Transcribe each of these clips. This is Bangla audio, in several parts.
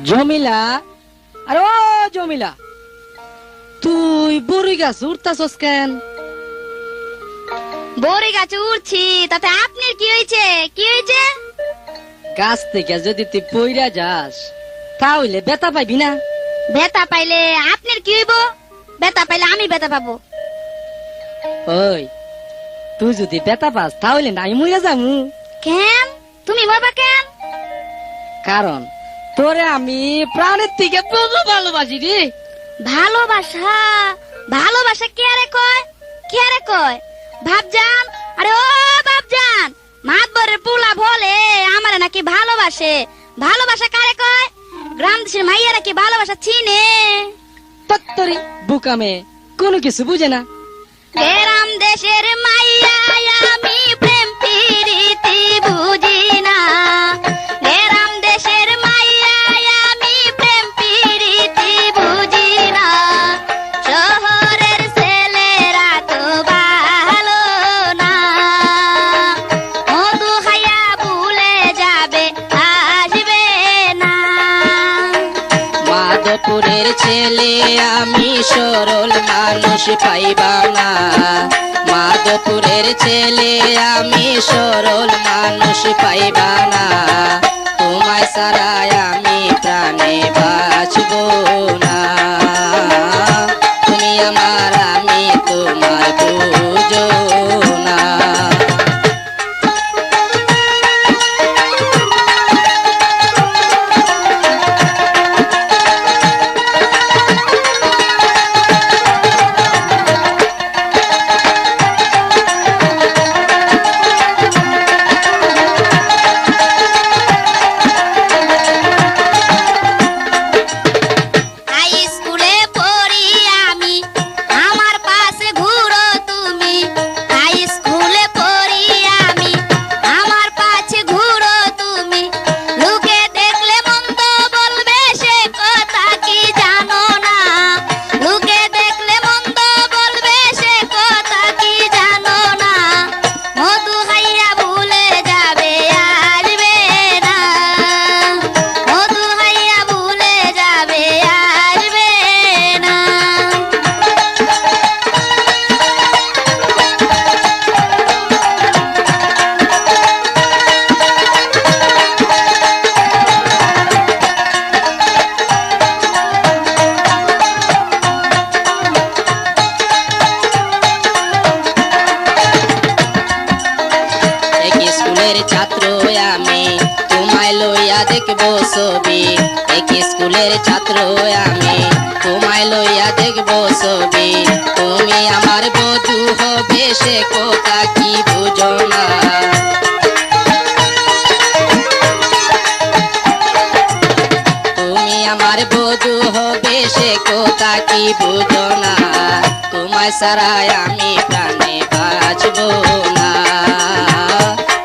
জমিলা, আরে ও জমিলা, তুই বড়ি গাছ উঠতাছস কেন? বড়ি গাছে উঠছি, তাতে আপনার কি হয়েছে? কি হয়েছে? গাছ থেকে যদি তুই পইরা যাস তাহলে বেতা পাইবি না। বেতা পাইলে আপনার কি হইব? বেতা পাইলে আমি বেতা পাবো। ওই তুই যদি বেতা পাস তাহলে নাই মইরা যামু। কেন তুমি মরবা কেন? কারণ তোরে আমি প্রাণের থেকে বহু ভালোবাসি রে। ভালোবাসা? ভালোবাসা কে রে কয়? কে রে কয়? ভাবজান, আরে ও ভাবজান, মাতবরের পোলা বলে আমারে নাকি ভালোবাসে। ভালোবাসা কারে কয়? গ্রাম দেশের মাইয়া নাকি ভালোবাসা চিনে? তত্তরি বুকামে কোনো কিছু বুঝে না। গ্রাম দেশের মাইয়া আমি প্রেম প্রীতি বুঝি না। গ্রাম দেশের মাইয়া আমি প্রেম প্রীতি বুঝি না। শহরের ছেলেরা তো ভালো না, মধু খাইয়া ভুলে যাবে, আসবে না। মাধবপুরের ছেলে আমি সরল মানুষ পাইবা না। মাধবপুরের ছেলে আমি সরল মানুষ পাইবা না। তোমায় ছাড়াই আমি প্রাণে বাঁচব না। তুমি আমার, আমি তোমার বুঝো না। হাই স্কুলে পড়ি আমি, আমার পাশে ঘুরো তুমি। হাই স্কুলে পড়ি আমি, আমার পাশে ঘুরো তুমি। লোকে দেখলে মন্দ বলবে, সে কথা কি জানো না? লোকে দেখলে মন্দ বলবে, সে কথা কি জানো না? মধু খাইয়া ভুলে যাবে, আসবে না। মধু খাইয়া ভুলে যাবে, আসবে না। এক স্কুলের ছাত্র আমি, তোমায় লইয়া দেখবো ছবি। এক স্কুলের ছাত্র আমি, তোমায় লইয়া দেখবো ছবি। তুমি আমার বধূ হবে, সে কথা কি বুঝো না? তুমি আমার বধূ হবে, সে কথা কি বুঝো না? তোমায় ছাড়াই আমি প্রাণে বাঁচব না।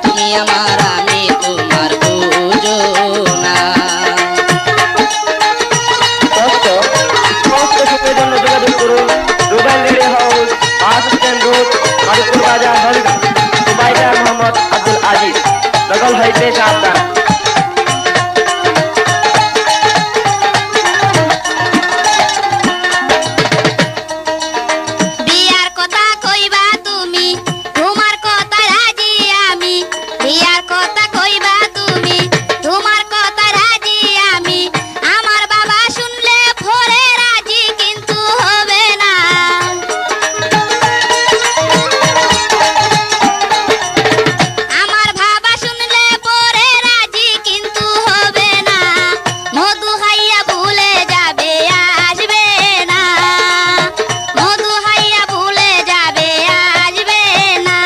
তুমি আমার, আমি তোমার বুঝো না। দর্শক, সমস্ত সুখের জন্য যোগাযোগ করুন Rubel ready house, bus stand road, Madhabpur বাজার, হলদিয়া। সুবাইদার মোহাম্মদ আব্দুল আজিজ, নকল হইতে সাবধান। বিয়ার কথা কইবা তুমি, তোমার কথা রাজি আমি। বিয়ার কথা কইবা তুমি, তোমার কথা রাজি আমি। আমার বাবা শুনলে ভরে রাজি, কিন্তু হবে না। আমার বাবা শুনলে পরে রাজি, কিন্তু হবে না। মধু খাইয়া ভুলে যাবে, আসবে না। মধু খাইয়া ভুলে যাবে, আসবে না।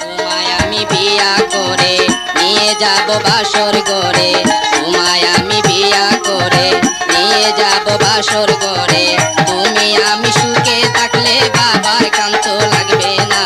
তোমায় আমি বিয়া করে নিয়ে যাব বাসর ঘরে। তোমায় আমি বিয়া করে নিয়ে যাব বাসর ঘরে। তুমি আমি সুখে থাকলে বাবার কান্ত লাগবে না।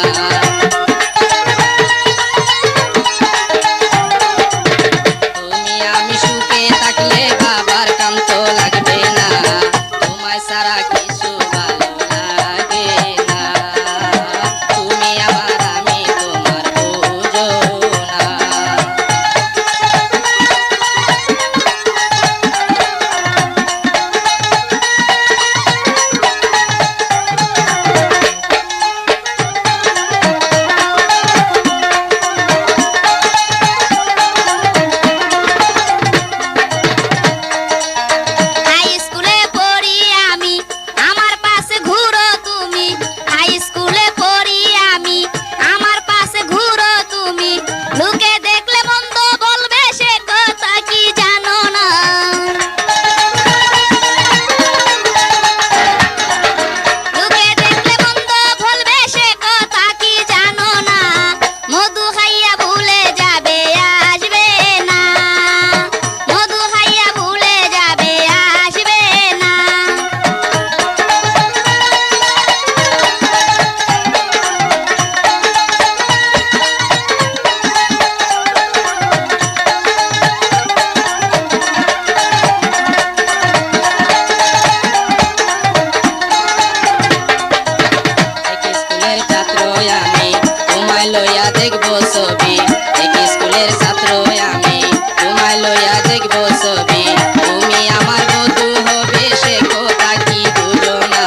দেখবো ছবি একই স্কুলের ছাত্র আমি তোমায় লইয়া দেখবো ছবি তুমি আমার বধূ হবে সে কথা কি বুঝো না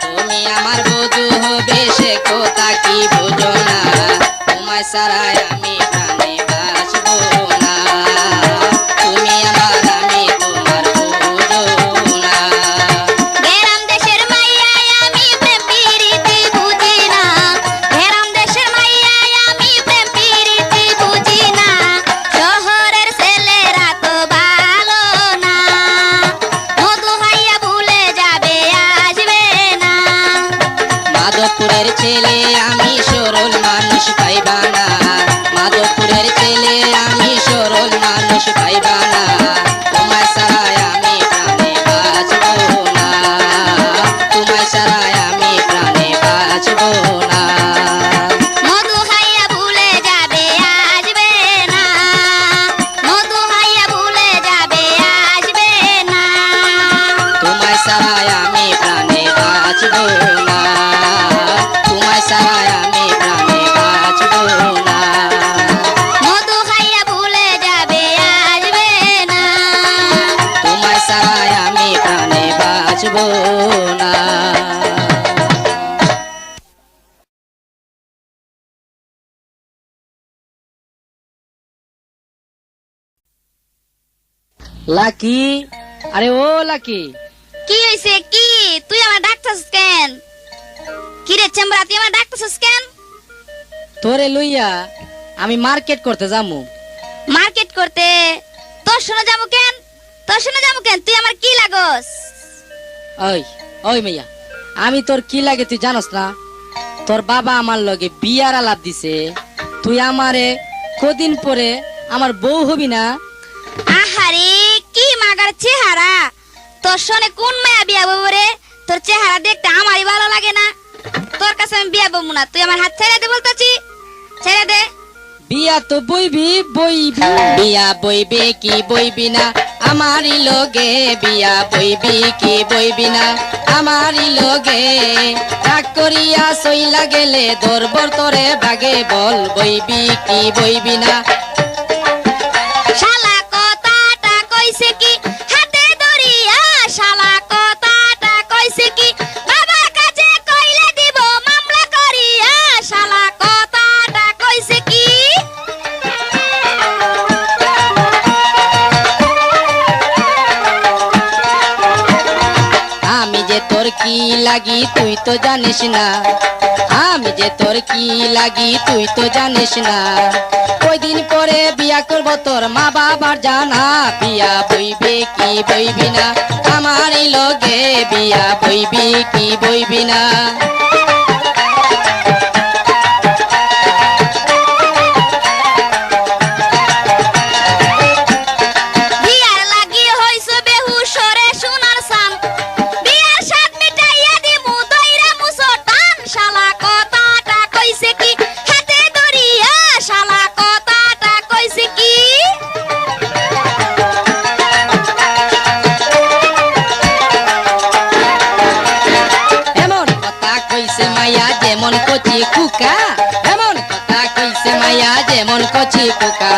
তুমি আমার বধূ হবে সে কথা কি বুঝো না তোমায় ছাড়াই আমি প্রাণে বাঁচবো না তুমি আমার আমি তোমার বুঝো না গ্রাম দেশের মাইয়া আমি প্রেম প্রীতি বুঝি না গ্রাম দেশের মাইয়া আমি প্রেম প্রীতি বুঝি না শহরের ছেলেরা তো ভালো না মধু হাইয়া ভুলে যাবে আসবে না মাধবপুরের ছেলে আমি সরল মানুষ পাইবা না মাধবপুরের ছেলে আমি সরল মানুষ পাইবা না তোমায় ছাড়াই আমি প্রাণে বাঁচবো না তোমায় ছাড়াই আমি প্রাণে বাঁচবো না মধু হাইয়া ভুলে যাবে আসবে না মধু হাইয়া ভুলে যাবে আসবে না তোমায় ছাড়াই আমি প্রাণে বাঁচবো না তোমায় ছাড়াই আমি প্রাণে বাঁচবো না মধু খাইয়া ভুলে যাবে আসবে না তোমায় ছাড়াই আমি প্রাণে বাঁচবো না লাকি আরে ও লাকি কি হইছে কি তুই আমার ডাকতাছিস কেন কি রে চেম্বরা তুই আমার ডাকতাছিস কেন তোরে লইয়া আমি মার্কেট করতে যামু মার্কেট করতে তোর শুনে যাবো কেন তুই আমার কি লাগস ওই ওই মাইয়া আমি তোর কি লাগে তুই জানোস না তোর বাবা আমার লগে বিয়ার আলাপ দিছে তুই আমারে কদিন পরে আমার বউ হবি না আহারে কি মাগার চেহারা তোর শোনে কোন মায়া বিয়া বউ রে তোর চেহারা দেখতে আমারই ভালো লাগে না তোর কাছে আমি বিয়া বউ না তুই আমার হাত ছেড়ে দে বলতাছি ছেড়ে দে বিয়া তো বইবি বিয়া বইবে কি বইবি না আমারই লগে বিয়া বইবি কি বইবি না আমারই লগে রাগ করিয়া সইলা গেলে দরবর তোরে ভাগে বল বইবি কি বইবি না শালা কথাটা কইছে কি হাতে ধরিয়া শালা কথাটা কইছে কি বাবার কাছে কইলে দিব মামলা করিয়া শালা কথাটা কইছে কি আমি যে তোর কি লাগি তুই তো জানিস না আমি যে তোর কি লাগি তুই তো জানিস না কয়দিন পরে বিয়া করব তোর মা বাবার জানা বিয়া বইবে কি বইবি না আমারই লগে বিয়া বইবি কি বইবি না বিয়ার লাগি হইছে বেহুশ রে সোনার সান বিয়ার স্বাদ মিটাইয়া দিমু দইরা মুসো টান শালা কথাটা কইছে কি হাতে ধরিয়া শালা কথাটা কইছে কি এমন কথা কইছে মাইয়া যেমন কচি কুকা এমন কথা কইছে মাইয়া যেমন কচি কুকা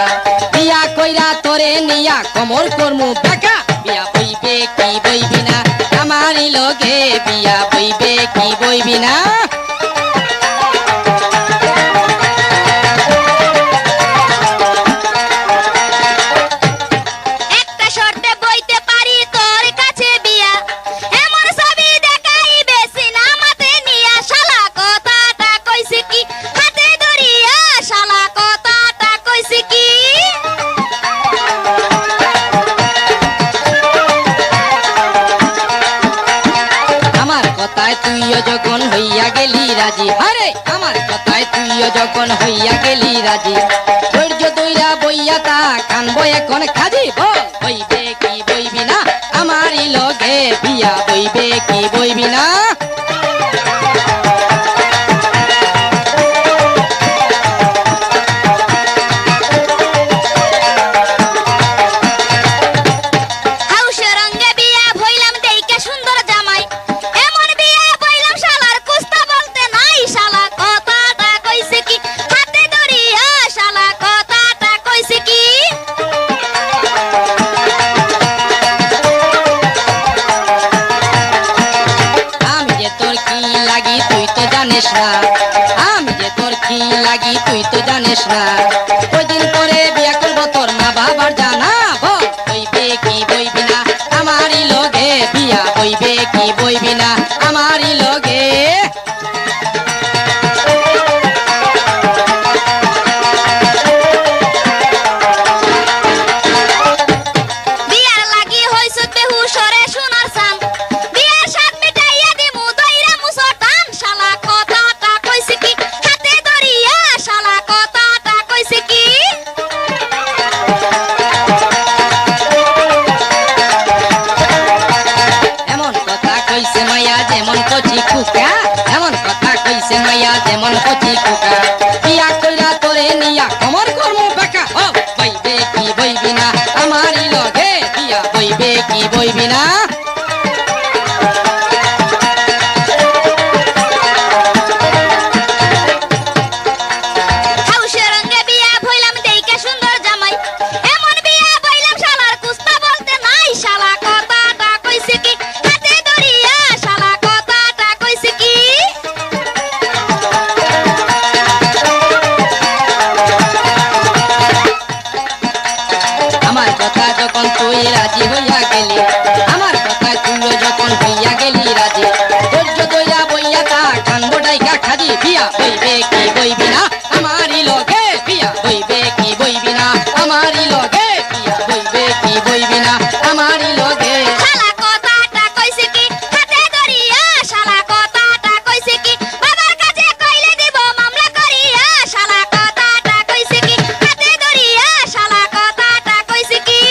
বিয়া কইরা তোরে নিয়া কমর করমু বাঁকা বিয়া বইবে কি বইবি না আমারই লগে বিয়া বইবে কি বইবি না একটা শর্তে বইতে পারি তোর কাছে বিয়া এমন ছবি দেখাইবে সিনেমাতে নিয়া শালা কথাটা কইছে কি হাতে ধরিয়া শালা কথাটা কইছে কি আমার কথায় তুইও যখন হইয়া গেলি রাজি আরে আমার কথায় তুইও যখন হইয়া গেলি রাজি ধৈর্য দইরা বইয়া তা কানবো এখন খাজি বল বইবে কি বইবি না আমারই লগে বিয়া বইবে কি বইবি না হাউসে রঙ্গে বিয়া ভইলাম দেইকা সুন্দর জামাই এমন বিয়া বইলাম শালা লাগি তুই তো জানিস না, আমি যে তোর কি লাগি তুই তো জানিস না। ওই দিন পরে বিয়া করবো তোর মা বাবার জানাবো, বইবে কি বইবি না আমারই লগে বিয়া, বইবে কি বইবি না আমারই লগে। বিয়ার লাগি হইছ বেহুশ রে সোনার চান, বিয়ার স্বাদ মিটাইয়া দিমু দইরা মুসর টান। শালা কথাটা কইছে কি হাতে ধরিয়া, শালা কথাটা কইছে কি। এমন কথা কইছে মাইয়া যেমন কচি কুকা, এমন কথা কইছে মাইয়া যেমন কচি কুকা। বিয়া কইরা তোরে নিয়া কমর কর্ম বাঁকা, ও বইবে কি বইবি না আমারই লগে বিয়া, বইবে কি বইবি না। হাউসের রঙে বিয়া ভইলাম দেইকা সুন্দর জামাই, এমন বিয়া ভইলাম শালার কুস্তা বলতে নাই। শালা কথাটা কইছে কি হাতে ধরিয়া, শালা কথাটা কইছে কি। আমার কথা যখন তুই রাজি হইয়া গেলি, আমার কথা তুইও যখন হইয়া গেলি রাজি, ধৈর্য দইয়া বইয়া তা কানবো ডাইকা খাজি, বিয়া বইবে কি বইবি না আমারই লগে বিয়া, বইবে কি বইবি না আমারই লগে বিয়া, বইবে কি বইবি না আমারই লগে। শালা কথাটা কইছে কি হাতে ধরিয়া, শালা কথাটা কইছে কি বাবার কাছে কইলে দিব মামলা করিয়া। শালা কথাটা কইছে কি হাতে ধরিয়া, শালা কথাটা কইছে কি।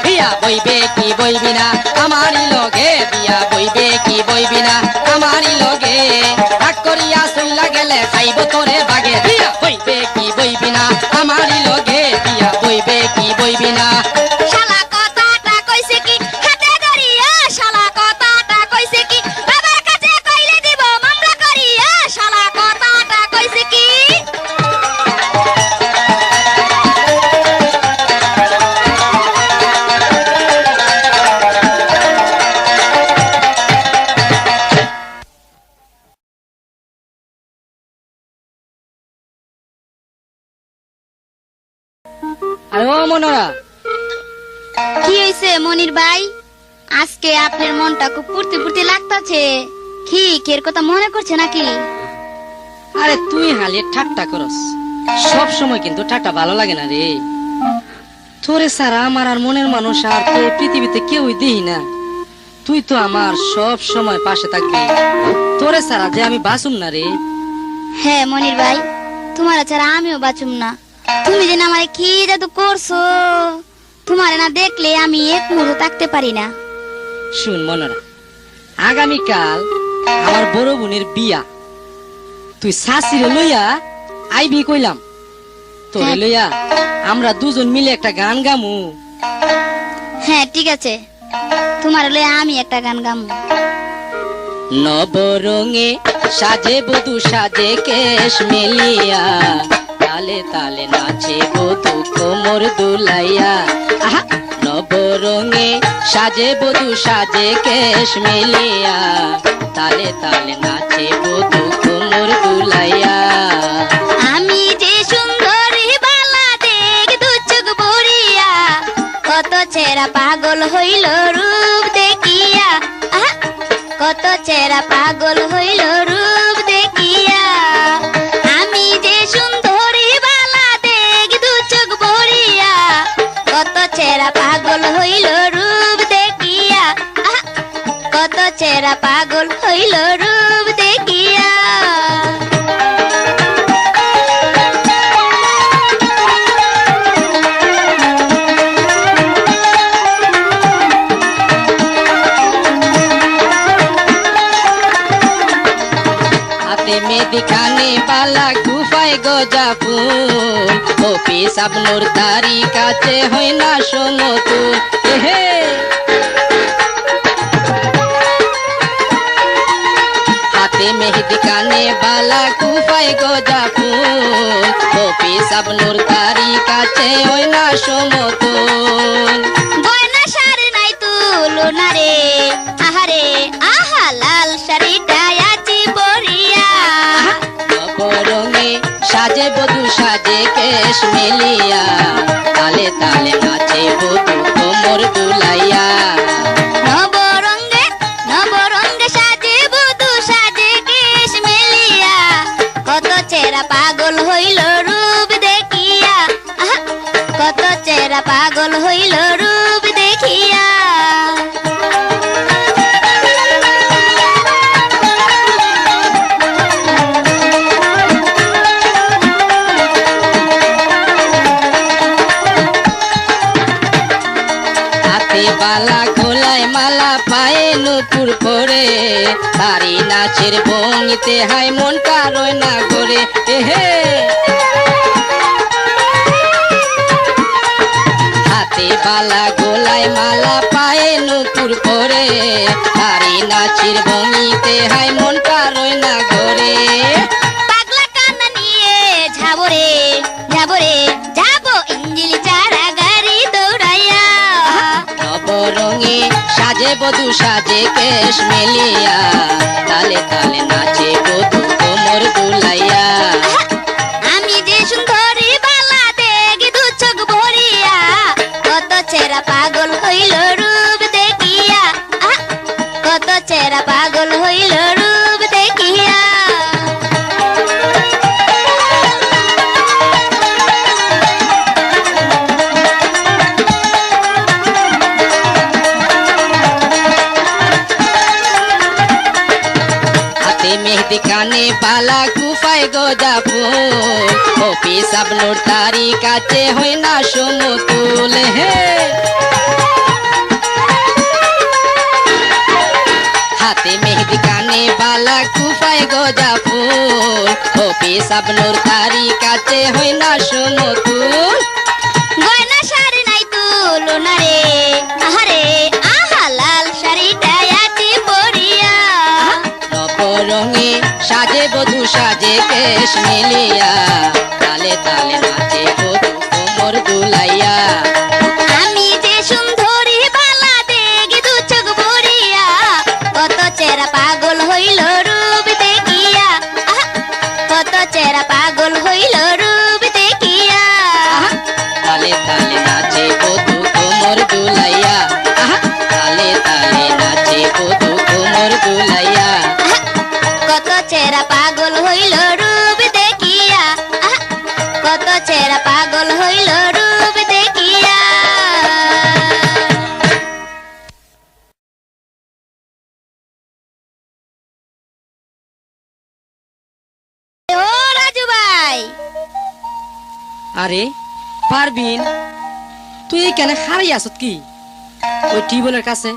বিয়া বইবে কি বইবি না আমারই লগে বিয়া, বইবে কি বইবি না আমারই লগে। রাগ করিয়া চইলা গেলে খাইব তোরে বাগে, বিয়া বইবে কি বইবি না আমারই লগে বিয়া, বইবে কি বইবি না। শালা কথাটা কইছে কি হাতে ধরিয়া, শালা কথাটা কইছে কি বাবার কাছে কইলে দিব মামলা করিয়া। শালা কথাটা কইছে কি। আরে ও মনোরা, কি হইছে মনির ভাই? আজকে আপনার মনটা খুব ফুর্তি ফুর্তি লাগতাছে, কি কের কথা মনে করছে নাকি? আরে তুই হালে ঠাট্টা করস, সব সময় কিন্তু ঠাট্টা ভালো লাগে না রে। তোরে সারা আমার আর মনের মানুষ আর তো এই পৃথিবীতে কেউই দেই না। তুই তো আমার সব সময় পাশে থাকবি, তোরে সারা যে আমি বাঁচুম না রে। হ্যাঁ মনির ভাই, তোমার ছাড়া আমিও বাঁচুম না। তুমি যে আমারে কি জাদু করছো, তোমারে না দেখলে আমি এক মুহূর্ত থাকতে পারি না। শুন মনোরা, আগামীকাল আমার বড় বোনের বিয়া, তুই শাশিরে লইয়া আইবি কইলাম। তোরে হ্যাঁ। লইয়া আমরা দুজন মিলে একটা গান গামু। হ্যাঁ ঠিক আছে, তোমার লয়ে আমি একটা গান গামু। নবরঙে সাজে বধু সাজে কেশ মেলিয়া, তালে তালে নাচে বধু কোমর দুলাইয়া। আহা, নবরঙে সাজে বধু সাজে কেশ মেলিয়া, তালে তালে নাচে বধু কোমর দুলাইয়া। আমি যে সুন্দরী বালা দেখ দু চোখ ভরিয়া, কত চেহারা পাগল হইল রূপ দেখিয়া। আহা, কত চেহারা পাগল হইল রূপ দেখিয়া। আমি যে সুন্দরী বালা দেখ দু চোখ ভরিয়া, কত চেহারা পাগল হইল রূপ দেখিয়া। আহা, কত চেহারা পাগল হইল রূপ দেখিয়া। হাতে মেহেদি কানে বালা গুফায় গজা ফুল, ও পেশাব নোর দাড়ি কাছে হয় না সমতুল। হে হাতে মেহেদি কানে বালা গুফায় গজা ফুল, ও পেশাব নোর দাড়ি কাছে হয় না সমতুল। গয়না শাড়ি নাই তুলো না রে, আহারে আহা লাল শাড়িটা আছি কেশ মেলিয়া তালে তালে নাচে বধূ কোমর দুলাইয়া নবরঙ্গে নবরঙ্গে সাজে বধূ সাজে কেশ মেলিয়া কত চেহারা পাগল হইল রূপ দেখিয়া আহা, কত চেহারা পাগল হইল রূপ দেখিয়া হাতে বালা গলায় মালা পায়ে নুপুর পরে তারি নাচের ভঙ্গিতে হাই মনটা রয় না করে এহে হাতে বালা গলায় মালা পায়ে নুপুর পরে তারি নাচের ভঙ্গিতে হাই মনটা রয় না করে পাগলা কান্না নিয়ে যাবো রে যাবো রে যাবো ইঞ্জিল চারা গাড়ি দৌড়াইয়া নবরঙে সাজে বধূ সাজে কেশ মেলিয়া তালে তালে নাচে বধূ কোমর দুলাইয়া আমি যে সুন্দরী বালা দেখি দু চোখ ভরিয়া কত চেহারা পাগল হইল রূপ দেখিয়া আহা, কত চেহারা পাগল হইল রূপ দেখিয়া হাতে মেহেদি কানে বালা কুফায় গজা ফুল কপি সাবনুর তারি কাছে হয় না সমতুল হে হাতে মেহেদি কানে বালা কুফায় গজা ফুল কপি সাবনুর তারি কাছে হয় না সমতুল গয়না শাড়ি নাই তুলনা রে আহারে আহা লাল শাড়িটা আছি পরিয়া নবরঙে সাজে বধূ সাজে কেশ মেলিয়া তালে তালে নাচে বধূ কোমর দুলাইয়া আমি যে সুন্দরী বালা দেখি দু চোখ ভরিয়া কত চেহারা পাগল হইল রূপ দেখিয়া আহা, কত চেহারা পাগল হইল রূপ দেখিয়া তালে তালে নাচে বধূ কোমর দুলাইয়া আহা, তালে তালে নাচে বধূ কোমর দুলাইয়া আহা, কত চেহারা পাগল হইল রূপ দেখিয়া আহা, কত চেহারা পাগল হইল রূপ দেখিয়া ও রাজু ভাই আরে পারবিন তুই এখানে খারাই আসত কি ওই টিউবওয়েলের কাছে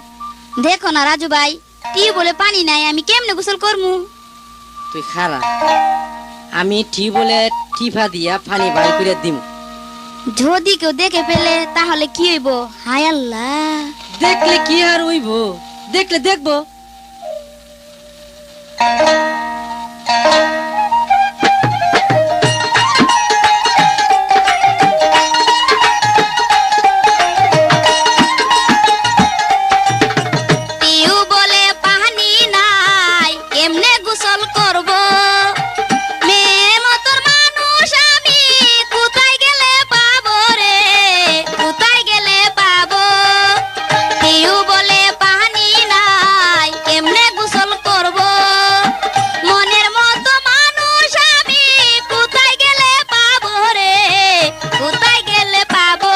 দেখো না রাজু ভাই টিউবওয়েলে পানি নাই আমি কেমনে গোসল করমু তুই খারা আমি টিউবওয়েলে টিফা দিয়া পানি বাড়ি করে দিম যদি কেউ দেখে ফেলে তাহলে কি হইব হায় আল্লাহ দেখলে কি আর হইব দেখলে দেখবো টিউবওয়েলে পানি নাই কেমনে গোসল করব মেয়ের মতন মানুষ আমি কোথায় গেলে পাবো রে কোথায় গেলে পাবো টিউবওয়েলে পানি নাই কেমনে গোসল করব মনের মতো মানুষ আমি কোথায় গেলে পাবো রে কোথায় গেলে পাবো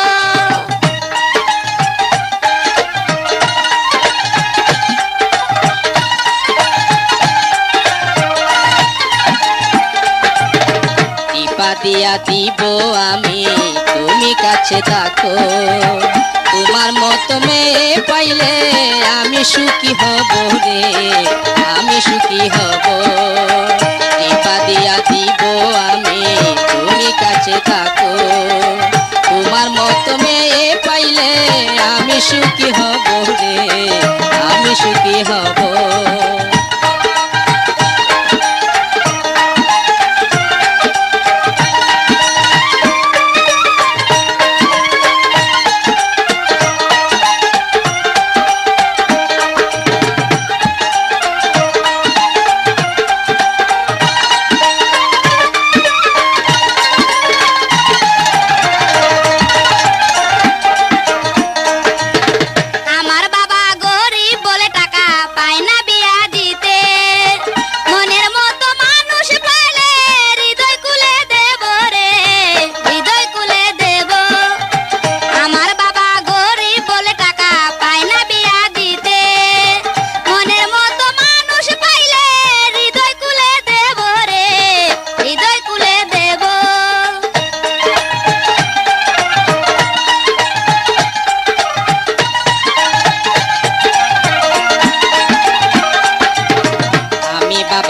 টিপা দিয়া দিব আমি তুমি কাছে থাকো তোমার মতো মেয়ে পাইলে আমি সুখী হব রে আমি সুখী হব টিপা দিয়া দিব আমি তুমি কাছে থাকো তোমার মতো মেয়ে পাইলে আমি সুখী হব রে আমি সুখী হব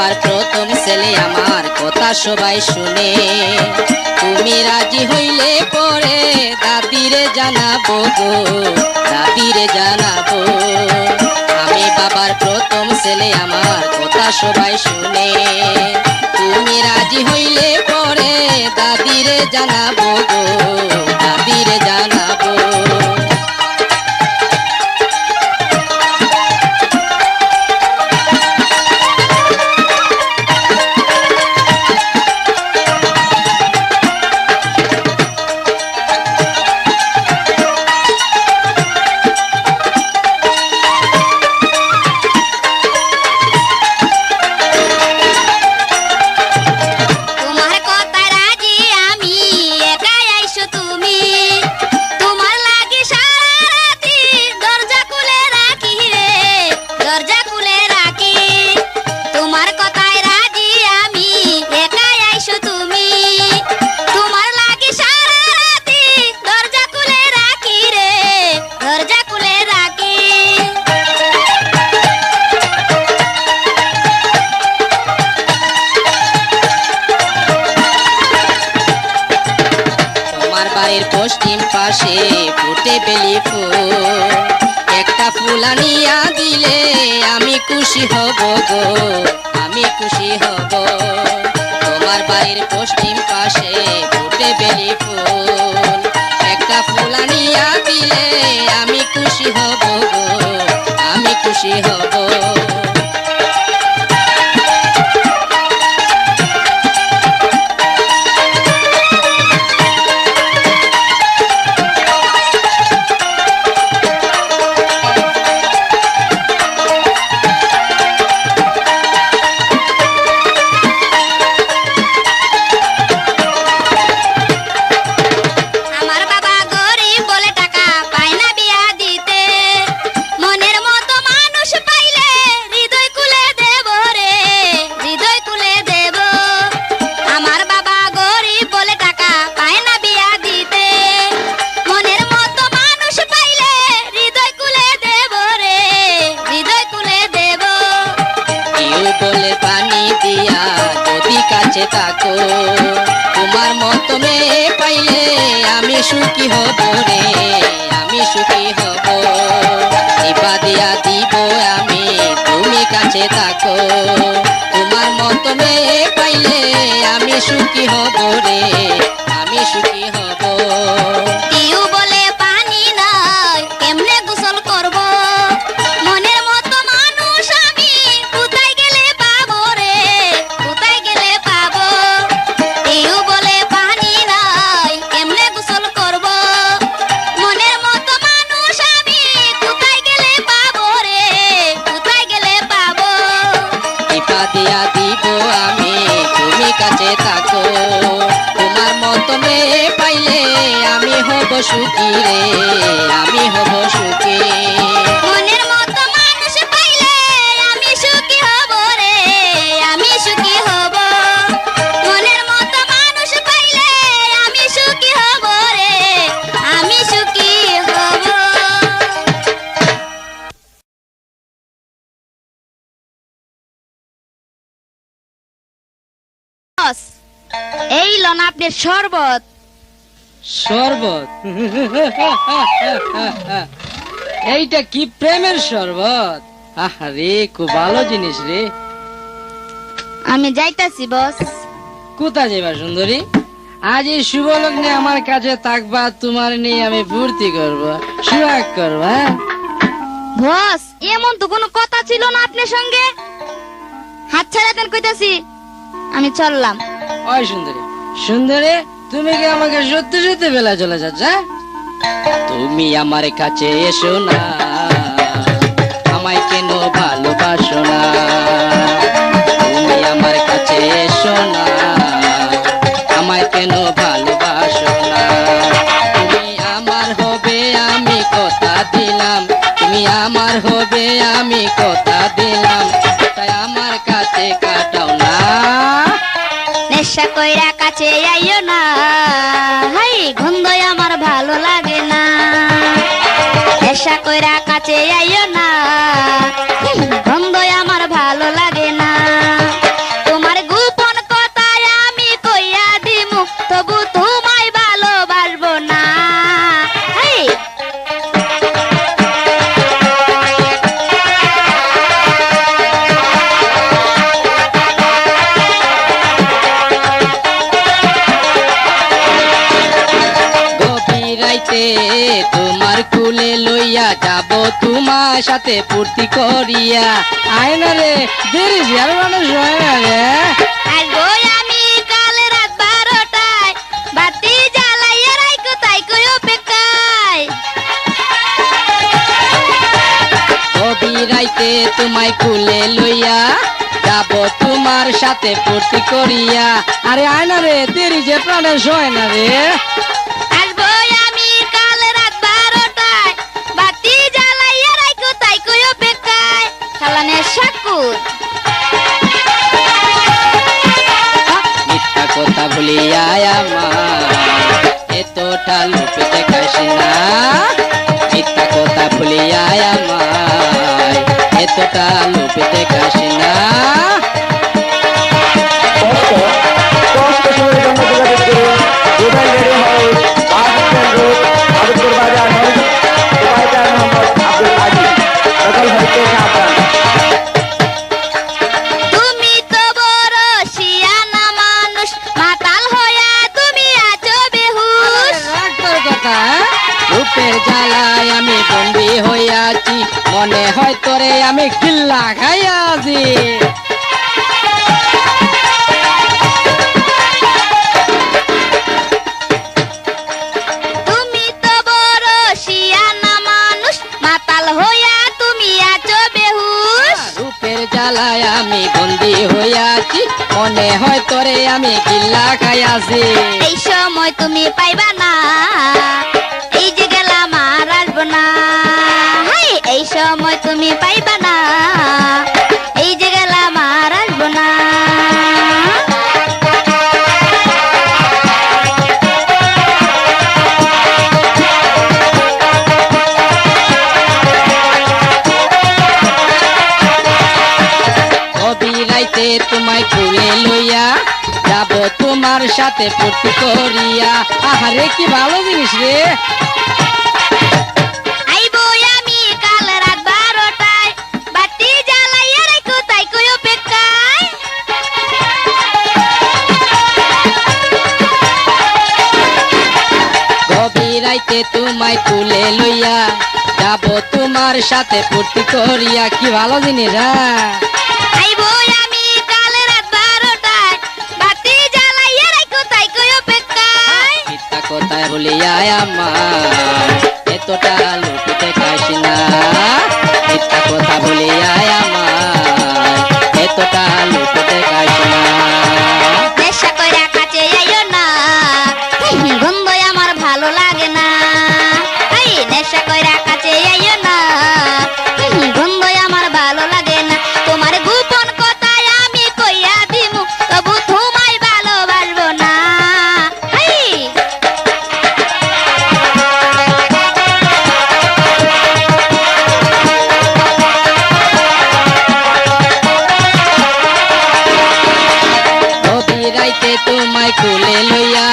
বাবার প্রথম ছেলে আমার কথা সবাই শুনে তুমি রাজি হইলে পরে দাদিরে জানাবো গো দাদিরে জানাবো আমি বাবার প্রথম ছেলে আমার কথা সবাই শুনে তুমি রাজি হইলে পরে দাদিরে জানাবো গো দাদিরে জানাবো তোমার কথায় রাজি আমি, একাই আইসো তুমি। তোমার লাগি সারা রাতি দরজা খুলে রাখি রে, দরজা খুলে রাখি। তোমার কথায় রাজি আমি, একাই আইসো তুমি। তোমার লাগি সারা রাতি দরজা খুলে রাখি রে, দরজা খুলে রাখি। তোমার বাড়ির পশ্চিম পাশে ফুটে বেলি ফুল একটা ফুল আনিয়া দিলে আমি খুশি হব গো আমি খুশি হব তোমার বাড়ির পশ্চিম পাশে ফুটে বেলি ফুল একটা ফুল আনিয়া দিলে আমি খুশি হব গো আমি খুশি হব আমার বাবা গরিব বলে টাকা পায় না বিয়া দিতে। মনের মতো মানুষ পাইলে হৃদয় খুলে দেব রে, হৃদয় খুলে দেব। আমার বাবা গরিব বলে টাকা পায় না বিয়া দিতে। মনের মতো মানুষ পাইলে হৃদয় খুলে দেব রে, হৃদয় খুলে দেব। কেউ বলে পানি দিয়া যদি কাছে থাকো তোমার মতো মেয়ে পাইলে আমি সুখী হব রে আমি সুখী হব দিবা দিয়া দিব আমি তুমি কাছে থাকো তোমার মতো মেয়ে পাইলে আমি সুখী হব রে আমি সুখী হব কেউ বলে পানি নাই কেমনে গোসল করব। মনের মতো মানুষ আমি কোথায় গেলে পাবো রে, কোথায় গেলে পাবো। কেউ বলে পানি নাই কেমনে গোসল করব। মনের মতো মানুষ আমি কোথায় গেলে পাবো রে, কোথায় গেলে পাবো। দিবা দিয়া দিব আমি তুমি কাছে থাকো তোমার মতো মেয়ে পাইলে আমি হব সুখী রে আমি হব সুখী মনের মতো মানুষ পাইলে আমি সুখী হব রে, আমি সুখী হব। মনের মতো মানুষ পাইলে আমি সুখী হব রে, আমি সুখী হব। বস, এই লন আপনার শরবত। শরবত এইটা কি প্রেমের শরবত আরে খুব ভালো জিনিস রে আমি যাইতাছি বস। কোথায় যাবা সুন্দরী আজ এই শুভ লগ্নে আমার কাছে থাকবা তোমার নিয়ে আমি ফুর্তি করব সুরাগ করবো হ্যাঁ বস, এমন তো কোনো কথা ছিল না আপনার সঙ্গে। হাত ছাড়া দেন কইতাছি, আমি চললাম। ওই সুন্দরী সুন্দরী তুমি কি আমাকে সত্যি সত্যি বেলা চলে যাচ্ছ হ্যাঁ? তুমি আমার কাছে এসো না আমায় কেন ভালোবাসো না তুমি আমার কাছে এসো না আমায় কেন ভালোবাসো না তুমি আমার হবে আমি কথা দিলাম তুমি আমার হবে আমি কথা দিলাম তাই আমার কাছে কাটাও না নেশা কইরা কাছে আইও না, হাই গন্ধ আমার ভালো লাগে না। নেশা কইরা কাছে আইও না, গন্ধ আমার ভালো লাগে না। রাইতে তোমার কুলে লইয়া যাব তোমার সাথে ফুর্তি করিয়া। আয় না রে, দেরি আর মানুষ হয় না রে। আসবো আমি কাল রাত 12টায়, বাতি জ্বালাইয়া রাইখো তাই কই অপেক্ষায়। কবি রাইতে তোমায় কুলে লইয়া যাব তোমার সাথে ফুর্তি করিয়া। আরে আয় না রে, দেরি যে প্রাণের হয় না রে। আসবো আমি কাল রাত 12টায়, বাতি জ্বালাইয়া রাইখো তাই কই অপেক্ষায়। শালানের শাকুর মিথ্যা কথা ভুলিয়া আমার এতটা লোক দেখাস না। মিথ্যা কথা ভুলিয়া আমার এতটা লোক দেখাস না। কষ্ট সময়ের জন্য যোগাযোগ করুন Rubel radio house, bus stand road, Madhabpur বাজার, হলদিয়া। প্রোপাইটার মোহাম্মদ আব্দুল আজিজ, নকল হইতে সাবধান। তুমি তো বড় শিয়ানা মানুষ, মাতাল হইয়া তুমি আছো বেহুশ। রাগ তোর কথা, হ্যাঁ? রূপের জ্বালায় আমি বন্দী হইয়াছি, মনে হয় তোরে আমি কিল্লা খাইয়াছি। তুমি তো বড় শিয়ানা মানুষ, মাতাল হইয়া তুমি আছো বেহুশ। রূপের জ্বালায় আমি বন্দী হইয়াছি, মনে হয় তোরে আমি কিল্লা খাইয়াছি। এই সময় তুমি পাইবা না, এই যে গেলাম আর আসবো না। হাই, এই সময় তুমি পাইবা না, এই যে গেলাম আর আসবো না। কবি রাইতে তোমায় কুলে লইয়া যাব তোমার সাথে ফুর্তি করিয়া। আহারে কি ভালো জিনিস রে। আইবো আমি কাল রাত 12টায়, বাতি জ্বালাইয়া রাখো তাই কই অপেক্ষায়। কবি রাইতে তোমায় কুলে লইয়া যাব তোমার সাথে ফুর্তি করিয়া। কি ভালো জিনিস, হ্যাঁ? আইবো আমি কাল রাত 12টায়, বাতি জ্বালাইয়া রাখো তাই কই অপেক্ষায়। মিথ্যা কথা বলিয়া আমার এতটা লোক দেখাস না। মিথ্যা কথা বলিয়া আমার এতটা লোক দেখাস না। নেশা কইরা কাছে আইও না, গন্ধ আমার ভালো লাগে না। এই নেশা কইরা কাছে আইও না, গন্ধ আমার ভালো লাগে না। তোমার গোপন কথায় আমি কইয়া দিমু, তবু তোমায় ভালোবাসবো না। এই কবি রাইতে তোমায় কুলে লইয়া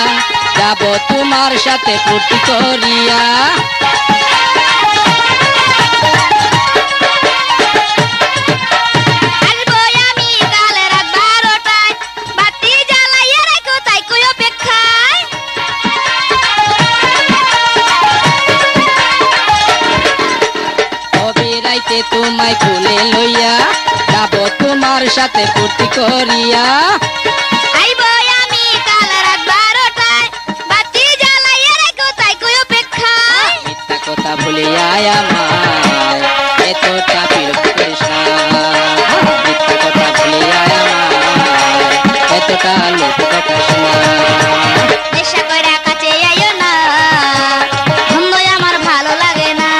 যাব তোমার সাথে ফুর্তি করিয়া। আসবো আমি কাল রাত 12টায়, বাতি জ্বালাইয়া রাখো তাই কই অপেক্ষায়। কবি রাইতে তোমায় কুলে লইয়া যাব তোমার সাথে ফুর্তি করিয়া। আইবো আমি কাল রাত 12টায়, বাতি জ্বালাইয়া রাখো তাই কই অপেক্ষায়। মিথ্যা কথা ভুলিয়া আমার এতটা বিরক্ত করিস না। মিথ্যা কথা ভুলিয়া আমার এতটা লোক দেখাস না। নেশা কইরা কাছে আইও না, গন্ধ আমার ভালো লাগে না।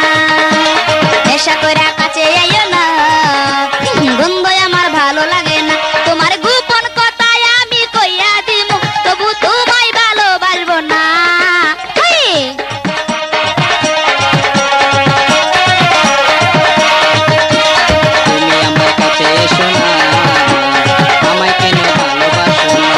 নেশা কইরা কাছে আইও না, গন্ধ আমার ভালো লাগে না। তোমার গোপন কথায় আমি কইয়া দিমু, তবু তোমায় ভালোবাসবো না। হেই! তুমি আমার কাছে এসো না, আমায় কেন ভালোবাসো না।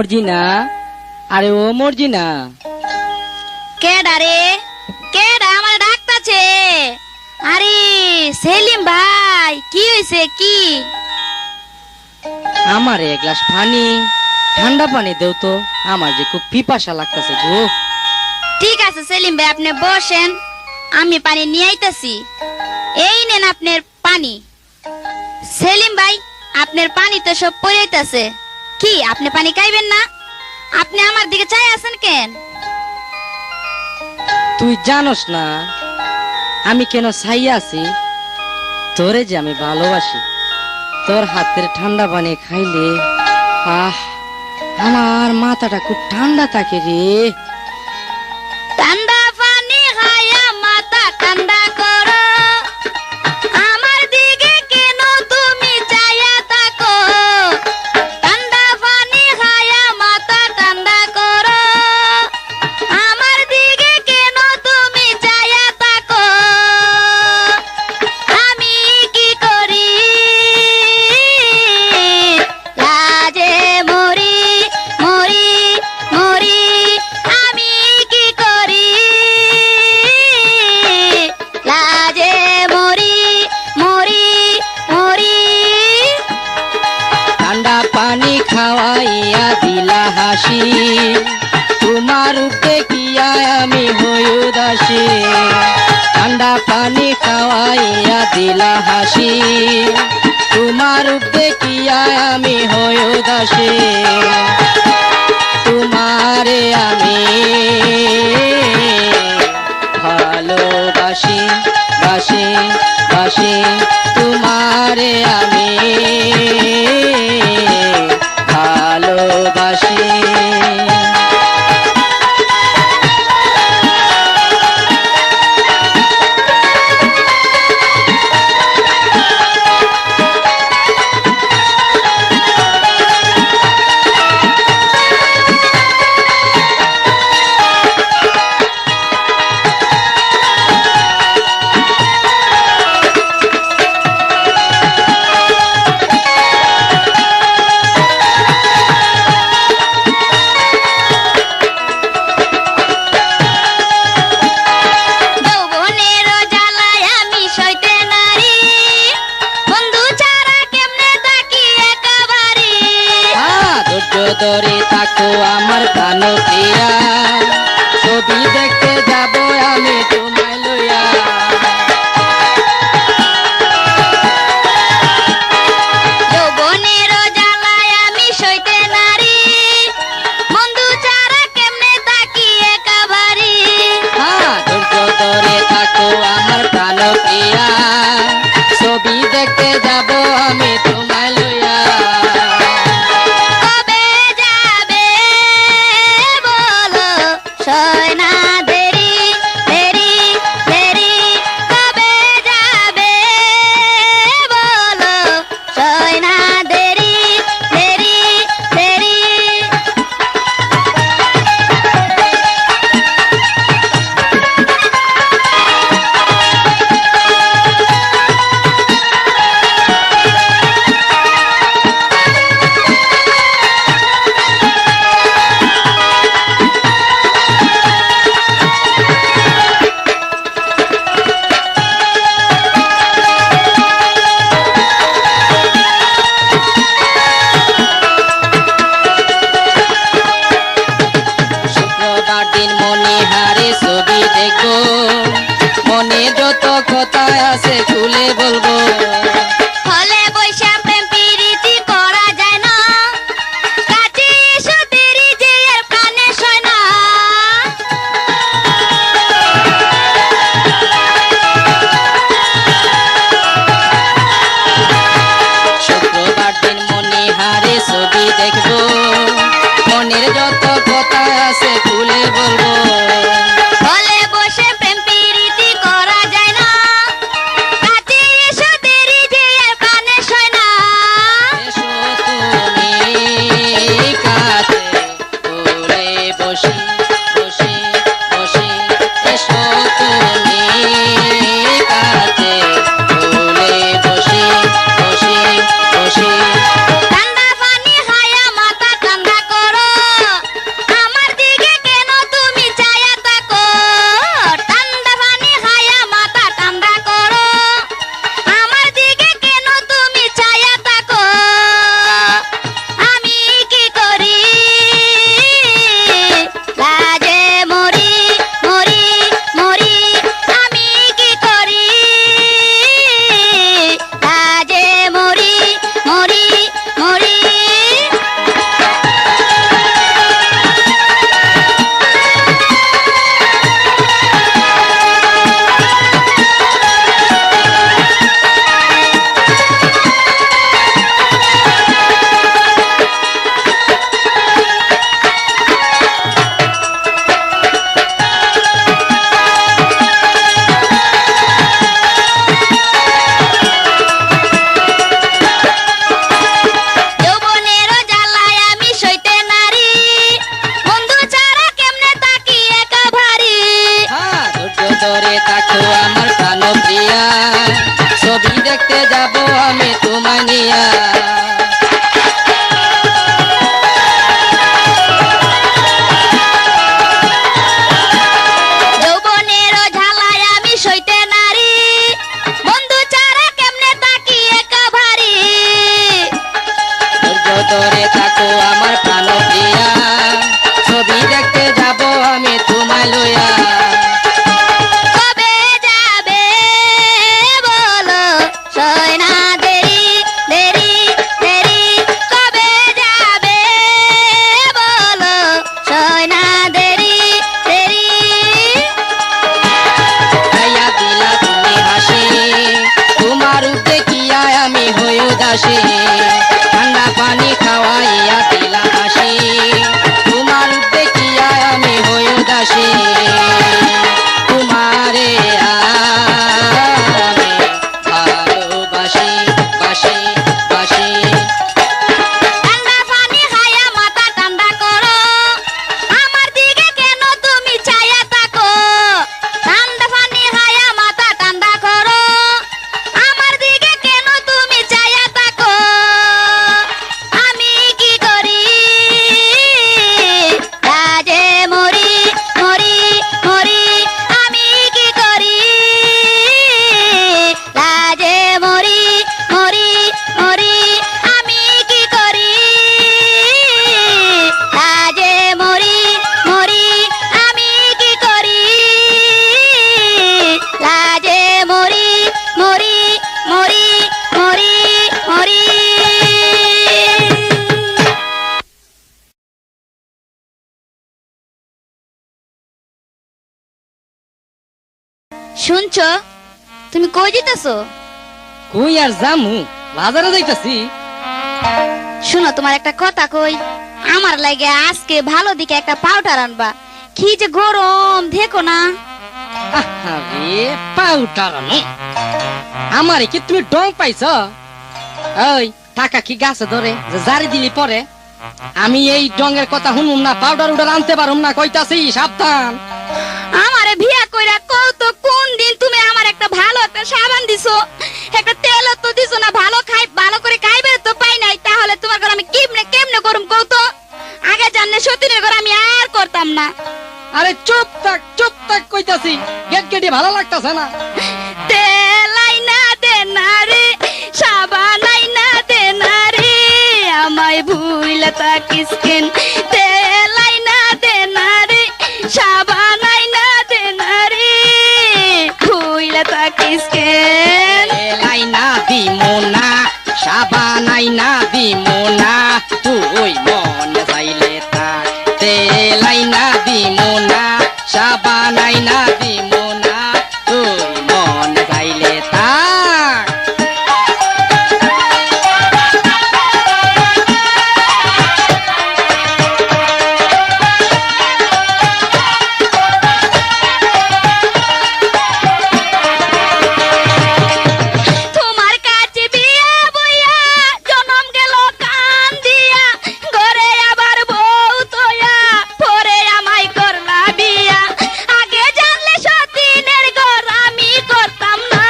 মর্জিনা, আরে ও মর্জিনা, কেডা রে? কেডা আমার ডাকতাছে? আরে সেলিম ভাই, কি হইছে কি? আমার এক গ্লাস পানি, ঠান্ডা পানি দেও তো, আমার যে খুব পিপাসা লাগতেছে গো। ঠিক আছে সেলিম ভাই, আপনি বসেন, আমি পানি নিয়ে আইতাছি। এই নেন আপনার পানি। সেলিম ভাই, আপনার পানি তো সব পড়ে যাইতাছে। কি আপনি পানি খাইবেন না? আপনি আমার দিকে চাই আছেন কেন? তুই জানোস না আমি কেন চাইয়া আছি? তোরে যে আমি ভালোবাসি। তোর হাতের ঠান্ডা পানি খাইলে আমার মাথাটা খুব ঠান্ডা থাকে রে। ঠান্ডা পানি খাইয়া মাথা ঠান্ডা করো, আমার দিকে কেন তুমি চাইয়া থাকো? ঠান্ডা পানি খাইয়া মাথা ঠান্ডা করো, আমার দিকে কেন তুমি চাইয়া থাকো? আমি কি করি লাজে মরি মরি মরি, আমি কি করি লাজে মরি মরি মরি। ঠান্ডা পানি খাওয়াইয়া দিলা হাসি, তোমার রূপে কিয়া আমি হই উদাসী। ঠান্ডা পানি খাওয়াইয়া দিলা হাসি, তোমার রূপে কিয়া আমি হই উদাসী। তোমারে আমি ভালোবাসি বাসি বাসি, তোমারে আমি ভালোবাসি। যৌবনের জ্বালায় আমি সইতে নারী, বন্ধু ছাড়া কেমনে থাকি একেবারে। ধৈর্য ধরে থাকো আমার প্রাণ প্রিয়া, ছবি দেখতে যাব আমি তোমায় লইয়া। যৌবনের জ্বালায় আমি সইতে নারী, বন্ধু ছাড়া কেমনে থাকি একেবারে। ধৈর্য ধরে থাকো আমার প্রাণ প্রিয়া, ছবি দেখতে যাব আমি তোমায় লইয়া। কবে যাবে বলো, সয় না দেরি দেরি দেরি। কবে যাবে বলো, সয় না দেরি দেরি দেরি। শুক্রবার দিন মনে হারে ছবি দেখবো, মনে যত কথা আছে খুলে বলবো। হলে বৈশা প্রেম প্রীতি করা যায় না, কাছে এসো দেরি যে আর প্রাণে সয় না। শুক্রবার দিন মনে হারে ছবি দেখবো, মনের যত কথা আছে খুলে বলবো। হলে বসে প্রেম প্রীতি করা যায় না, কাছে এসো দেরি যে ধরে থাকো আমার প্রাণপ্রিয়া, ছবি দেখতে যাব আমি তোমায় নিয়া। যৌবনের ঝালায় আমি সইতে নারী, বন্ধু ছাড়া কেমনে থাকি একা ভারী। ধৈর্য ধরে থাকো আমার প্রাণপ্রিয়া, ছবি দেখতে যাব আমি তোমায় লইয়া। কবে যাবে বলো, সয় না দেরি দেরি দেরি। কবে যাবে বলো, সয় না দেরি দেরি। খাইয়া দিলা তুমি হাসি, তোমার রূপ দেখিয়া আমি হই উদাসী। ঠান্ডা পানি খাওয়াইয়া দিলা হাসি, তোমার রূপ দেখিয়া আমি হই উদাসী। তোমারে আমি ভালোবাসি বাসি বাসি। ঠান্ডা পানি খাইয়া মাথা ঠান্ডা করো, আমার দিকে কেন তুমি চাইয়া থাকো। ঠান্ডা পানি খাইয়া মাথা ঠান্ডা করো, আমার দিকে কেন তুমি চাইয়া থাকো। আমি কি করি লাজে মরি মরি মরি। আমি কি করি লাজে মরি মরি মরি। আমি কি করি লাজে মরি মরি। আমি কি করি লাজে মরি মরি মরি মরি মরি। শুনছো, তুমি কই যেতেছো? কই আর জামু, বাজারে যাইতাছি। শুনো, তোমার একটা কথা কই। আমার লাগে আজকে ভালো দিকে একটা পাউডার আনবা। কি যে গরম দেখো না। আরে পাউডার আনো, আমারে কি তুমি ডং পাইছ? ওই টাকা কি গাছে ধরে যে জারি দিলি পরে? আমি এই ডঙ্গের কথা শুনুম না, পাউডার উডার আনতে পারুম না, কইতাছি সাবধান। আমারে বিয়া কইরা কও তো কোন দিন তুমি আমার একটা ভালো একটা সাবান দিছো, একটা তেল তো দিছো না। ভালো করে খাইবে তো পাই নাই। তাহলে তোমার ঘর আমি কেমনে কেমনে করুম কও তো? আগে জানলে সতীনের ঘর আমি আর করতাম না। আরে চুপ থাক কইতাছি, গেট গেটে ভালো লাগতাছে না। তেল আইনা দে না রে, সাবান আইনা দে না রে, আমায় ভুইলা থাকিস কেন। তেল আইনা দে না রে, সাবান আইনা দে না রে, ভুইলা থাকিস কেন। লাইনা দিমো না, সাবান আইনা দিমো না, তুই মন চাইলে থাক। লাইনা দিমো না, সাবান আইনা দিমো না, তুই মন চাইলে থাক। তোমার কাছে বিয়া বইয়া জনম গেল কান দিয়া, ঘরে আবার বউ তোয়া, পরে আমায় করলা বিয়া। আগে জানলে সতীনের ঘর আমি করতাম না।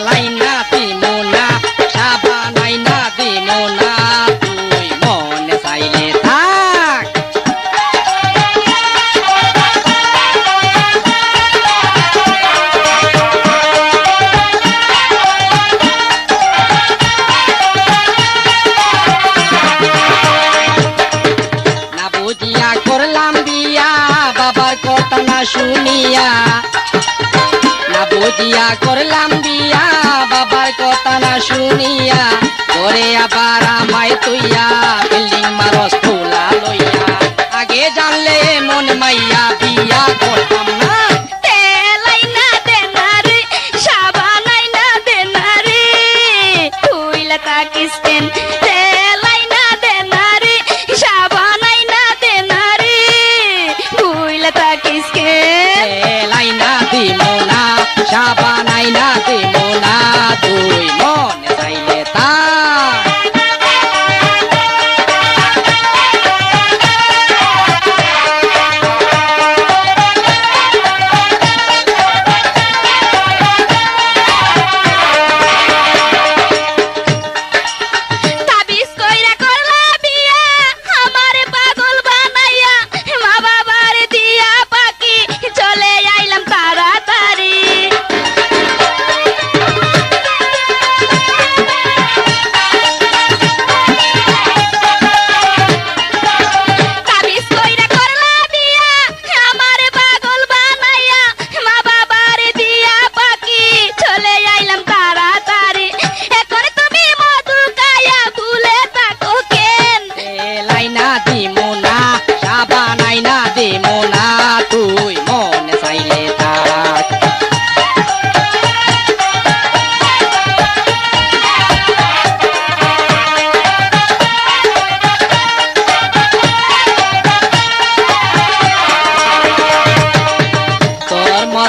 লাইনা দিমো না, সাবান আইনা দিমো না, তুই মন চাইলে থাক। না বুঝিয়া করলাম বিয়া, বাবার কথা না শুনিয়া। না বুঝিয়া করলাম বিয়া, বাবার কথা না শুনিয়া। করে আবার আমায় তুইয়া বিল্ডিং মারস তুলা লইয়া। আগে জানলে মন মাইয়া বিয়া করতাম না। তেল আইনা দে না রে, সাবান আইনা দে না রে, ভুইলা থাকিস কেন। তেল আইনা দে না রে, সাবান আইনা দে না রে, ভুইলা থাকিস কেন। লাইনা দিমো না, সাবান আইনা দিমো না, তুই মন চাইলে থাক।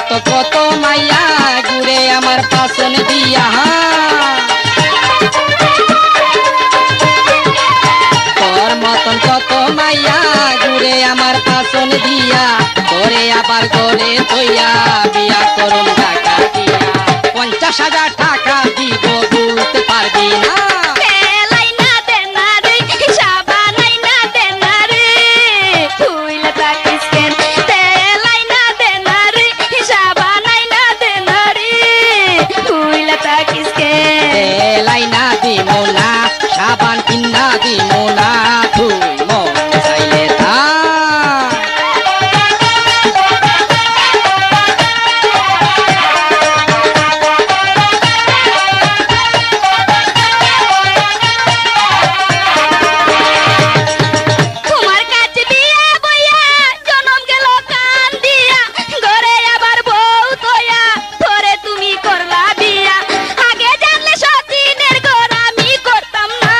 মতো কত মাইয়া ঘুরে আমার পাশন দিয়া তোর মতন কত মাইয়া ঘুরে আমার পাশন দিয়া তোরে আবার করে তৈয়া বিয়া করুন টাকা দিয়া 50,000 টাকা দিব বলতে পারবি না লাইনা দিমো না সাবান কিনা দিমো না তুই মন চাইলে থাক তোমার কাছে বিয়া বইয়া জনম গেল কান দিয়া ঘরে আবার বউ তোয়া তোরে তুমি করলা বিয়া আগে জানলে সতীনের ঘর আমি করতাম না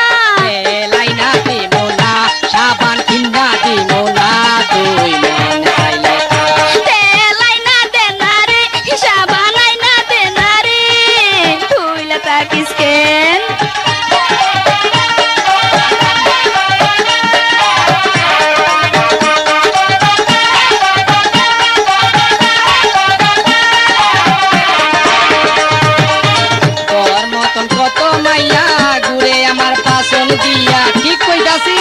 লাইনা দিমো না সাবান কিনা দিমো না তুই মন চাইলে থাক তে লাইনা দে না রে হিসাবা লাইনা দে না রে তুইলা তাকিস কেন তোর মতন কত মাইয়া ঘুরে আমার পাশন দিয়া ঠিক কইতাছি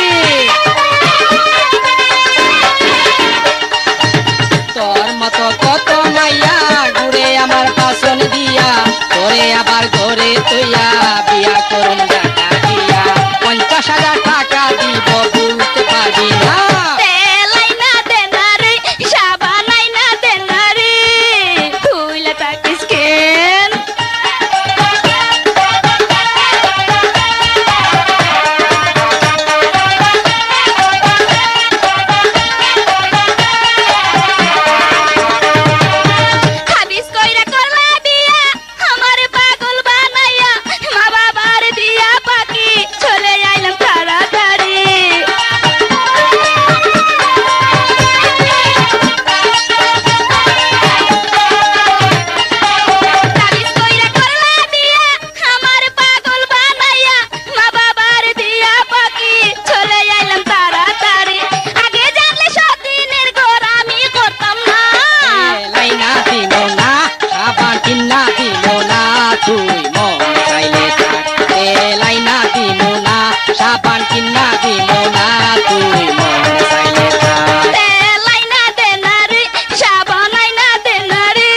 তোর মতো কত মাইয়া ঘুরে আমার পাশন দিয়া তোরে আবার ঘরে তৈয়া বিয়া করুন টাকা দিয়া 50,000 টাকা দিব বলতে পারবি না তে লাইনা দে না রে হিসাবা লাইনা দে না রে তুইলা তাকিস কেন হাবিস কইরা করলা বিয়া আমার পাগল বানাইয়া মা বাবার দিয়া পাকি চলে আইলাম তাড়াতাড়ি হাবিস কইরা করলা বিয়া আমার পাগল বানাইয়া মা বাবার দিয়া পাকি চলে আইলাম তাড়াতাড়ি আগে জানলে সতীনের ঘর আমি করতাম না লাইনা দিমো না সাবান কিনা দিমো না তুই মন চাইলে থাক লাইনা দিমো না সাবান কিনা দিমো না তুই মন চাইলে থাক তে লাইনা দে না রে সাবা লাইনা দে না রে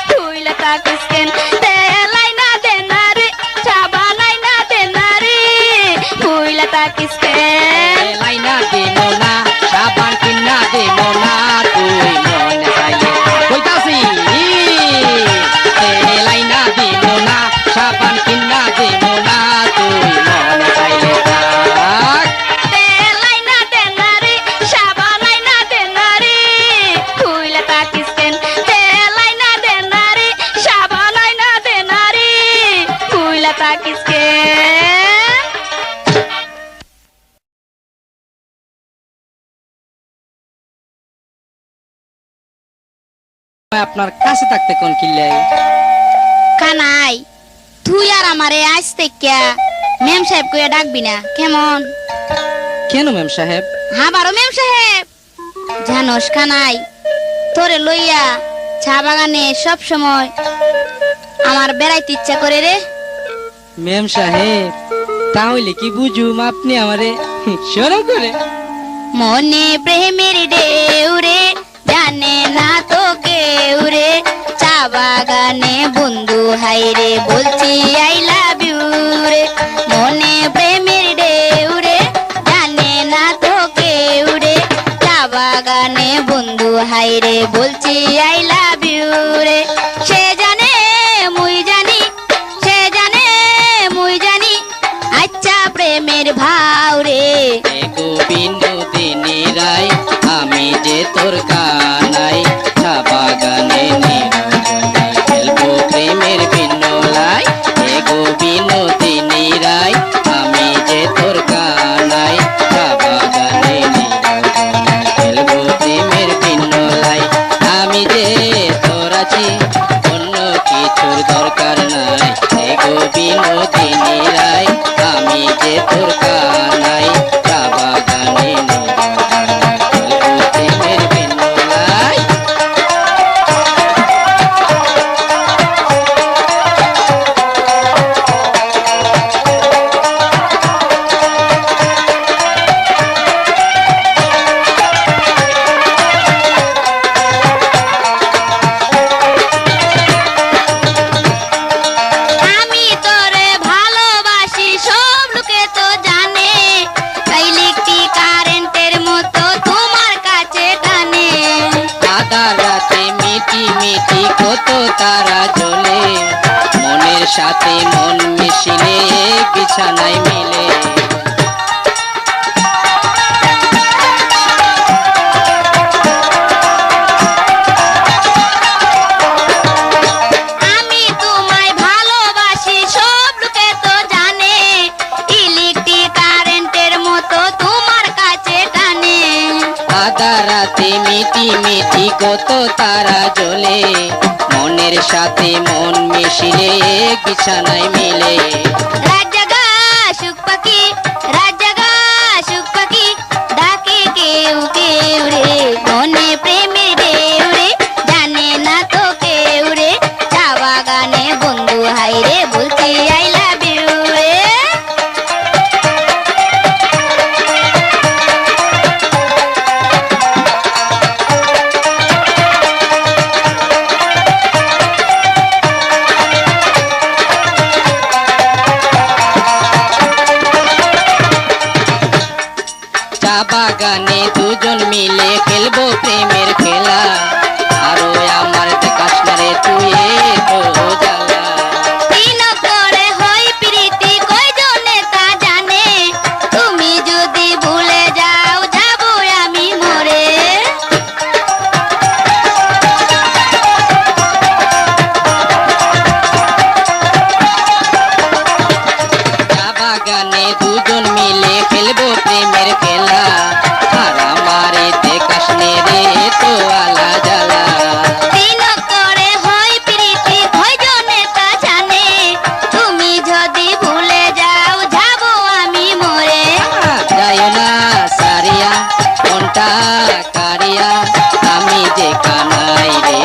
তুইলা তাকিস কেন তে লাইনা দে না রে সাবা লাইনা দে না রে তুইলা তাকিস কেন লাইনা দিমো না সাবান কিনা দিমো না তুই মন চাইলে কইতাছি লাইনা দিমো না সাবান কিনা দিমো না তুই মন চাইলে থাক তে লাইনা দে না রে সাবা লাইনা দে না রে তুইলা তাকিস কেন তে লাইনা দে না রে সাবা লাইনা দে না রে তুইলা তাকিস কেন আপনার কাছে থাকতে কোন কিল্লাই কানাই তুই আর আমারে আজ থেকে মেম সাহেব কইয়া ডাকবি না কেমন কেন ম্যাম সাহেব আবারও মেম সাহেব জানোস কানাই তোরে লইয়া চা বাগানে সব সময় আমার বেড়াইতে ইচ্ছা করে রে ম্যাম সাহেব তাহলে কি বুঝুম আপনি আমারে শরম করে মনে প্রেমের ঢেউ রে জানে না তো কেউ রে চা বাগানে বন্ধু হাই রে বলছি আই লাভ ইউ রে মনে প্রেমের ঢেউ রে জানে না তো কেউ রে চা বাগানে বন্ধু হাই রে বলছি আই লাভ ইউ রে সে জানে মুই জানি সে জানে মুই জানি আচ্ছা প্রেমের ভাও রে এগো বিনোদিনী রায় আমি যে তোর কানাই চা বাগানে খেলবো প্রেমের বিনোলাই এগো বিনোদিনী রায় আমি যে তোর কানাই চা বাগানে খেলবো প্রেমের বিনোলাই আমি যে তোর কত তারা জ্বলে, মনের সাথে মন মিশিলে বিছানায় মিলে। আমি তোমায় ভালোবাসি সব লোকে তো জানে, ইলেকট্রিক কারেন্টের মতো তোমার কাছে টানে। আধা রাতে মিটি মিটি কত তারা জ্বলে, মনের সাথে মন মিশিলে বিছানায় মিলে। রাত জাগা সুখ পাখি, রাত জাগা সুখ পাখি, ডাকে কেউ কেউ রে, মনে প্রেমের ঢেউ রে, জানে না তো কেউ রে, চা বাগানে বন্ধু হাই রে, বলছি আই লাভ ইউ রে। চা বাগানে দুজন মিলে খেলবো প্রেমের খেলা, আরো আমার দেখাস না রে তুই তো জ্বালা। দিন করে হই প্রীতি কয়জনে তা জানে, তুমি যদি ভুলে যাও যাবো আমি মরে। চা বাগানে দুজন মিলে খেলবো প্রেমের খেলা, আর আমারে দেখাস নে রে তো আলা জ্বালা। দিন করে হই প্রীতি কয়জনে তা জানে, তুমি যদি ভুলে যাও যাবো আমি মরে। যাইও না সারিয়া কোনটা কারিয়া, আমি যে কানাই রে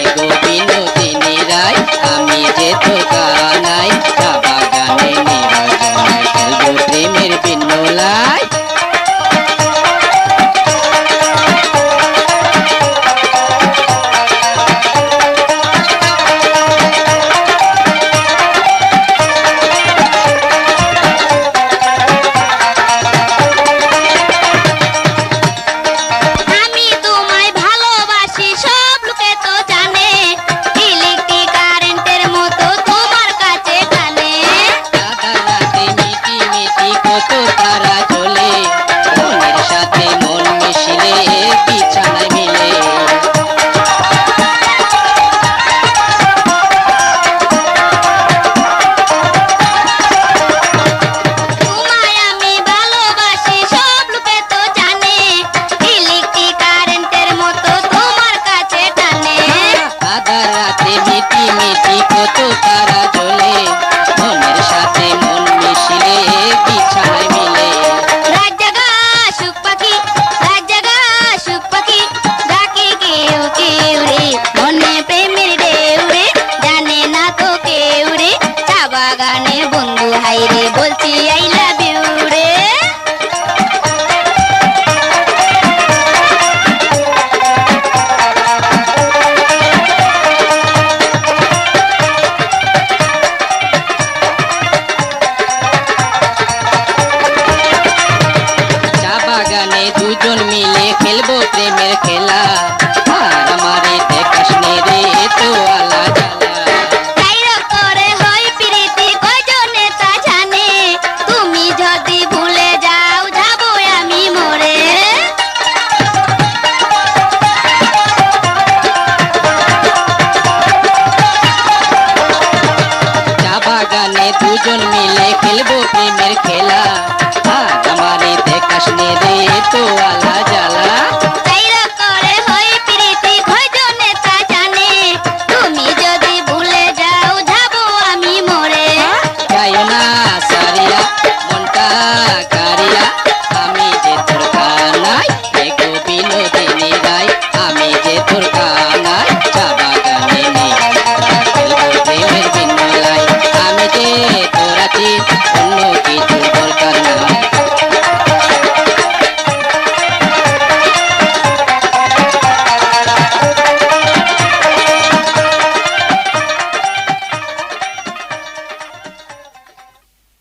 এগো বিনোদিনী রায়, আমি যে তো কানাই। চা বাগানে নিরজনায় খেলবো প্রেমের বিনোলাই। আমি তোমায় ভালোবাসি সব লোকে তো জানে, ইলেকট্রিক কারেন্টের মতো তোমার কাছে টানে। আধা রাতে মিটি মিটি কত তারা জ্বলে, মনের সাথে মন মিশিলে বিছানায় মিলে। তোমায় আমি ভালোবাসি সব লোকে তো জানে, ইলেকট্রিক কারেন্টের মতো তোমার কাছে টানে। আধা রাতে মিটি মিটি কত তারা জ্বলে, মনের সাথে মন মিশিলে বিছানায় মিলে। রাত জাগা সুখ পাখি, রাত জাগা সুখ পাখি, ডাকে কেউ কেউ রে, মনে প্রেমের ঢেউ রে, জানে না তো কেউ রে, চা বাগানে বন্ধু হাই রে, বলছি আই লাভ ইউ রে। চা বাগানে দুজন মিলে খেলবো প্রেমের খেলা, আর আমারে দেখাস নে রে তো আলা জ্বালা। কাইরো করে হই প্রীতি কয়জনে তা জানে, তুমি যদি ভুলে যাও যাবো আমি মরে। চা বাগানে দুজন মিলে খেলবো প্রেমের খেলা, আর আমারে দেখাস নে রে তো আলা জ্বালা।